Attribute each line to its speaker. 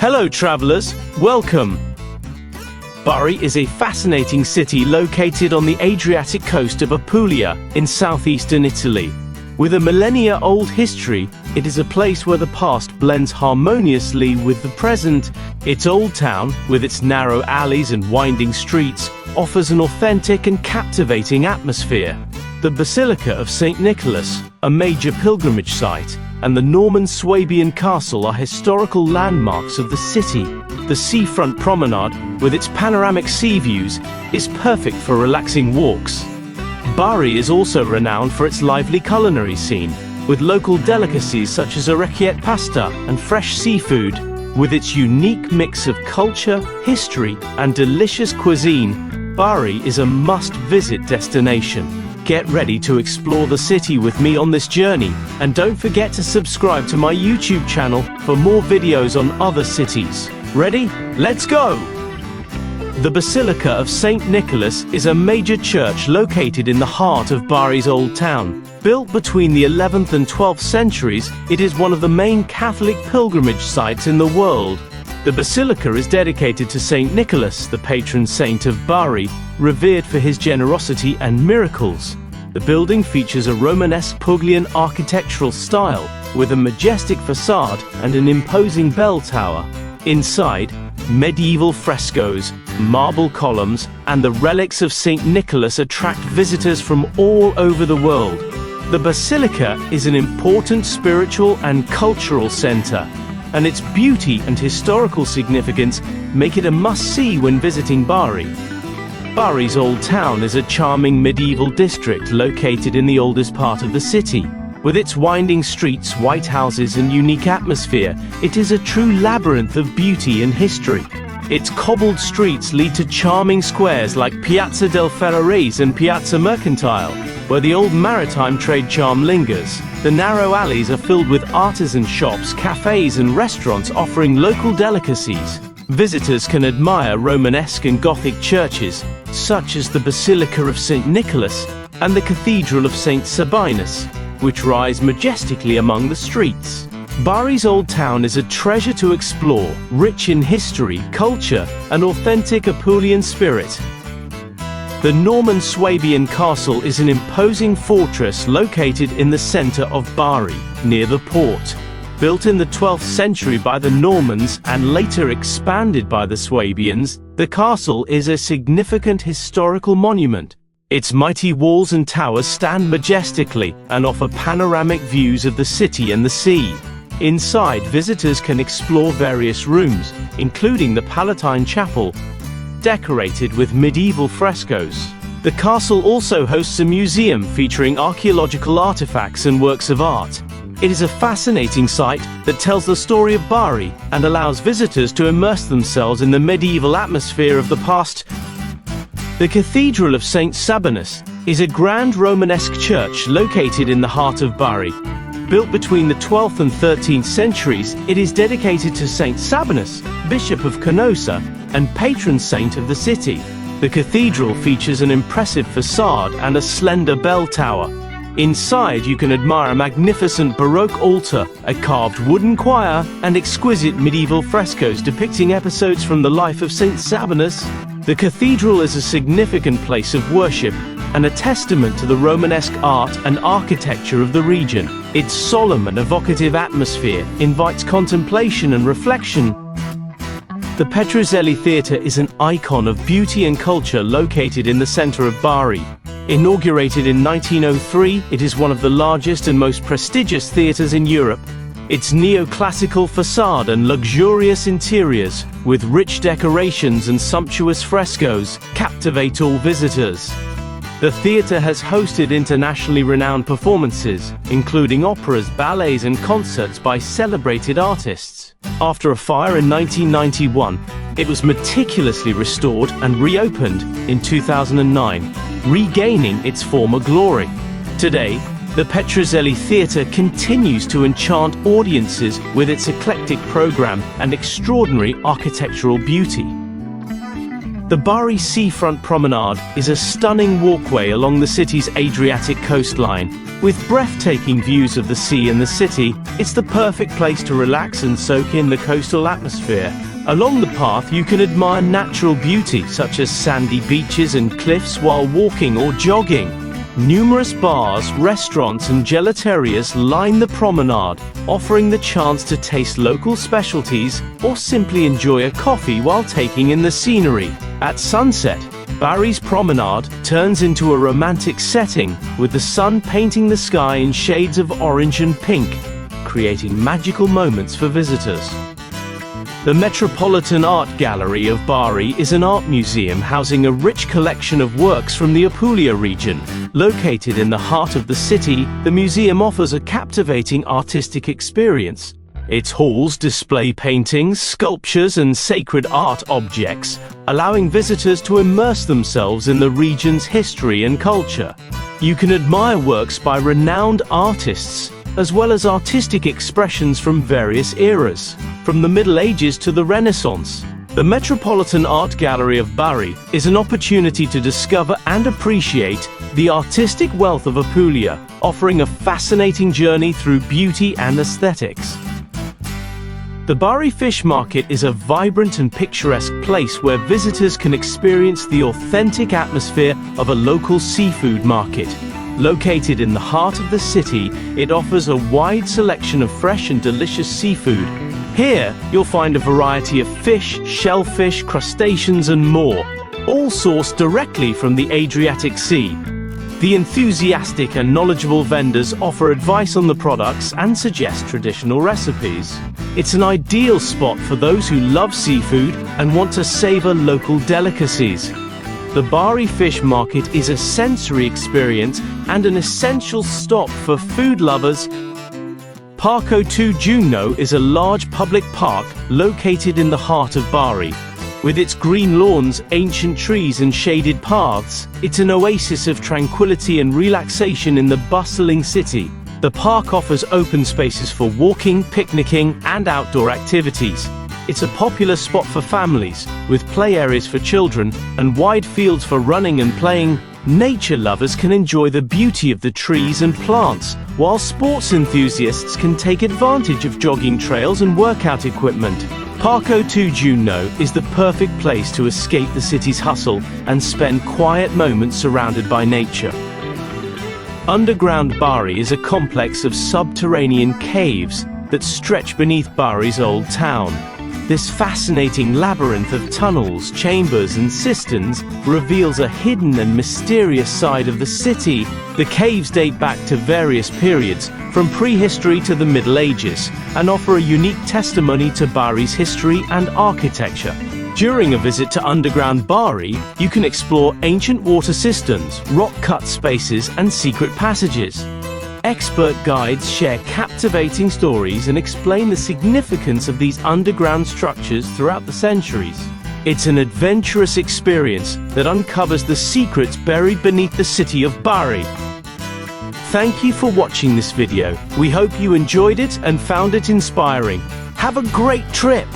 Speaker 1: Hello travelers, welcome! Bari is a fascinating city located on the Adriatic coast of Apulia in southeastern Italy. With a millennia-old history, it is a place where the past blends harmoniously with the present. Its old town, with its narrow alleys and winding streets, offers an authentic and captivating atmosphere. The Basilica of St. Nicholas, a major pilgrimage site, and the Norman-Swabian Castle are historical landmarks of the city. The seafront promenade, with its panoramic sea views, is perfect for relaxing walks. Bari is also renowned for its lively culinary scene, with local delicacies such as orecchiette pasta and fresh seafood. With its unique mix of culture, history, and delicious cuisine, Bari is a must-visit destination. Get ready to explore the city with me on this journey, and don't forget to subscribe to my YouTube channel for more videos on other cities. Ready? Let's go! The Basilica of St. Nicholas is a major church located in the heart of Bari's old town. Built between the 11th and 12th centuries, it is one of the main Catholic pilgrimage sites in the world. The basilica is dedicated to St. Nicholas, the patron saint of Bari, revered for his generosity and miracles. The building features a Romanesque Puglian architectural style, with a majestic facade and an imposing bell tower. Inside, medieval frescoes, marble columns, and the relics of St. Nicholas attract visitors from all over the world. The basilica is an important spiritual and cultural center, and its beauty and historical significance make it a must-see when visiting Bari. Bari's old town is a charming medieval district located in the oldest part of the city. With its winding streets, white houses, and unique atmosphere, it is a true labyrinth of beauty and history. Its cobbled streets lead to charming squares like Piazza del Ferraris and Piazza Mercantile, where the old maritime trade charm lingers. The narrow alleys are filled with artisan shops, cafes, and restaurants offering local delicacies. Visitors can admire Romanesque and Gothic churches, such as the Basilica of St. Nicholas and the Cathedral of St. Sabinus, which rise majestically among the streets. Bari's old town is a treasure to explore, rich in history, culture, and authentic Apulian spirit. The Norman-Swabian Castle is an imposing fortress located in the center of Bari, near the port. Built in the 12th century by the Normans and later expanded by the Swabians, the castle is a significant historical monument. Its mighty walls and towers stand majestically and offer panoramic views of the city and the sea. Inside, visitors can explore various rooms, including the Palatine Chapel, decorated with medieval frescoes. The castle also hosts a museum featuring archaeological artifacts and works of art. It is a fascinating site that tells the story of Bari and allows visitors to immerse themselves in the medieval atmosphere of the past. The Cathedral of St. Sabinus is a grand Romanesque church located in the heart of Bari. Built between the 12th and 13th centuries, it is dedicated to St. Sabinus, Bishop of Canossa, and patron saint of the city. The cathedral features an impressive facade and a slender bell tower. Inside, you can admire a magnificent Baroque altar, a carved wooden choir, and exquisite medieval frescoes depicting episodes from the life of St. Sabinus. The cathedral is a significant place of worship and a testament to the Romanesque art and architecture of the region. Its solemn and evocative atmosphere invites contemplation and reflection. The Petruzzelli Theater is an icon of beauty and culture located in the center of Bari. Inaugurated in 1903, it is one of the largest and most prestigious theaters in Europe. Its neoclassical facade and luxurious interiors, with rich decorations and sumptuous frescoes, captivate all visitors. The theater has hosted internationally renowned performances, including operas, ballets, and concerts by celebrated artists. After a fire in 1991, it was meticulously restored and reopened in 2009, regaining its former glory. Today, the Petruzzelli Theater continues to enchant audiences with its eclectic program and extraordinary architectural beauty. The Bari seafront promenade is a stunning walkway along the city's Adriatic coastline. With breathtaking views of the sea and the city, it's the perfect place to relax and soak in the coastal atmosphere. Along the path, you can admire natural beauty such as sandy beaches and cliffs while walking or jogging. Numerous bars, restaurants and gelaterias line the promenade, offering the chance to taste local specialties or simply enjoy a coffee while taking in the scenery. At sunset, Bari's promenade turns into a romantic setting, with the sun painting the sky in shades of orange and pink, creating magical moments for visitors. The Metropolitan Art Gallery of Bari is an art museum housing a rich collection of works from the Apulia region. Located in the heart of the city, the museum offers a captivating artistic experience. Its halls display paintings, sculptures, and sacred art objects, allowing visitors to immerse themselves in the region's history and culture. You can admire works by renowned artists, as well as artistic expressions from various eras, from the Middle Ages to the Renaissance. The Metropolitan Art Gallery of Bari is an opportunity to discover and appreciate the artistic wealth of Apulia, offering a fascinating journey through beauty and aesthetics. The Bari Fish Market is a vibrant and picturesque place where visitors can experience the authentic atmosphere of a local seafood market. Located in the heart of the city, it offers a wide selection of fresh and delicious seafood. Here, you'll find a variety of fish, shellfish, crustaceans and more, all sourced directly from the Adriatic Sea. The enthusiastic and knowledgeable vendors offer advice on the products and suggest traditional recipes. It's an ideal spot for those who love seafood and want to savor local delicacies. The Bari Fish Market is a sensory experience and an essential stop for food lovers. Parco Giugno is a large public park located in the heart of Bari. With its green lawns, ancient trees and shaded paths, it's an oasis of tranquility and relaxation in the bustling city. The park offers open spaces for walking, picnicking, and outdoor activities. It's a popular spot for families, with play areas for children and wide fields for running and playing. Nature lovers can enjoy the beauty of the trees and plants, while sports enthusiasts can take advantage of jogging trails and workout equipment. Parco Giugno is the perfect place to escape the city's hustle and spend quiet moments surrounded by nature. Underground Bari is a complex of subterranean caves that stretch beneath Bari's old town. This fascinating labyrinth of tunnels, chambers, and cisterns reveals a hidden and mysterious side of the city. The caves date back to various periods, from prehistory to the Middle Ages, and offer a unique testimony to Bari's history and architecture. During a visit to underground Bari, you can explore ancient water cisterns, rock-cut spaces, and secret passages. Expert guides share captivating stories and explain the significance of these underground structures throughout the centuries. It's an adventurous experience that uncovers the secrets buried beneath the city of Bari. Thank you for watching this video. We hope you enjoyed it and found it inspiring. Have a great trip!